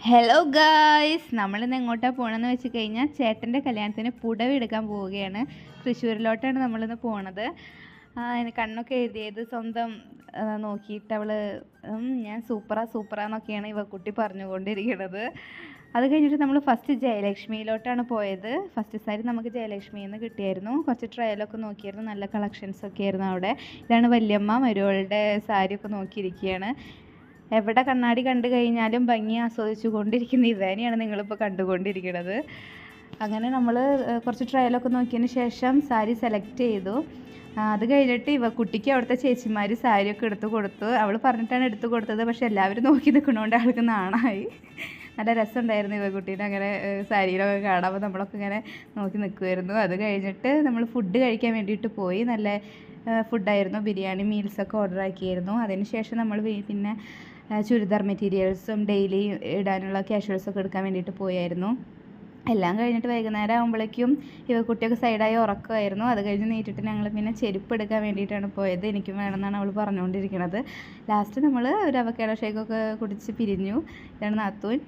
Hello guys, നമ്മളിന്ന് എങ്ങോട്ടാണ് പോകണമെന്ന് വെച്ച് കഴിഞ്ഞാൽ ചേട്ടൻ്റെ കല്യാണത്തിന് പുടവ എടുക്കാൻ പോവുകയാണ്. തൃശ്ശൂരിലോട്ടാണ് നമ്മളിന്ന് പോണത്. കണ്ണൊക്കെ എഴുതിയത് സ്വന്തം നോക്കിയിട്ട് അവൾ ഞാൻ സൂപ്പറാന്നൊക്കെയാണ് ഇവക്കുട്ടി പറഞ്ഞുകൊണ്ടിരിക്കുന്നത്. അത് കഴിഞ്ഞിട്ട് നമ്മൾ ഫസ്റ്റ് ജയലക്ഷ്മിയിലോട്ടാണ് പോയത്. ഫസ്റ്റ് സാരി നമുക്ക് ജയലക്ഷ്മിയിൽ നിന്ന് കിട്ടിയായിരുന്നു. കുറച്ച് ട്രയലൊക്കെ നോക്കിയായിരുന്നു. നല്ല കളക്ഷൻസൊക്കെ ആയിരുന്നു അവിടെ. ഇതാണ് വല്യമ്മ മരുവളുടെ സാരിയൊക്കെ നോക്കിയിരിക്കുകയാണ്. എവിടെ കണ്ണാടി കണ്ടു കഴിഞ്ഞാലും ഭംഗി ആസ്വദിച്ചു കൊണ്ടിരിക്കുന്ന ഇവനെയാണ് നിങ്ങളിപ്പോൾ കണ്ടുകൊണ്ടിരിക്കുന്നത്. അങ്ങനെ നമ്മൾ കുറച്ച് ട്രയലൊക്കെ നോക്കിയതിന് ശേഷം സാരി സെലക്ട് ചെയ്തു. അത് കഴിഞ്ഞിട്ട് കുട്ടിക്ക് അവിടുത്തെ ചേച്ചിമാർ സാരിയൊക്കെ എടുത്തു കൊടുത്തു. അവൾ പറഞ്ഞിട്ടാണ് എടുത്തു കൊടുത്തത്. പക്ഷേ എല്ലാവരും നോക്കി നിൽക്കണോണ്ട് അവൾക്ക് നാണമായി. നല്ല രസമുണ്ടായിരുന്നു കുട്ടീനെ അങ്ങനെ സാരിയിലൊക്കെ കാണാം. അപ്പോൾ നമ്മളൊക്കെ ഇങ്ങനെ നോക്കി നിൽക്കുമായിരുന്നു. അത് കഴിഞ്ഞിട്ട് നമ്മൾ ഫുഡ് കഴിക്കാൻ വേണ്ടിയിട്ട് പോയി. നല്ല ഫുഡായിരുന്നു. ബിരിയാണി മീൽസൊക്കെ ഓർഡർ ആക്കിയായിരുന്നു. അതിന് ശേഷം നമ്മൾ പിന്നെ ചുരിദാർ മെറ്റീരിയൽസും ഡെയിലി ഇടാനുള്ള കാഷ്വൽസൊക്കെ എടുക്കാൻ വേണ്ടിയിട്ട് പോയായിരുന്നു. എല്ലാം കഴിഞ്ഞിട്ട് വൈകുന്നേരം ആകുമ്പോഴേക്കും കുട്ടിയൊക്കെ സൈഡായി ഉറക്കമായിരുന്നു. അത് കഴിഞ്ഞ് നീട്ടിട്ട് ഞങ്ങൾ പിന്നെ ചെരുപ്പ് എടുക്കാൻ വേണ്ടിയിട്ടാണ് പോയത്. എനിക്കും വേണമെന്നാണ് അവൾ പറഞ്ഞുകൊണ്ടിരിക്കുന്നത്. ലാസ്റ്റ് നമ്മൾ ഒരു അവക്കാഡോ ഷേക്കൊക്കെ കുടിച്ച് പിരിഞ്ഞു. ഇതാണ് നാത്തൂൻ.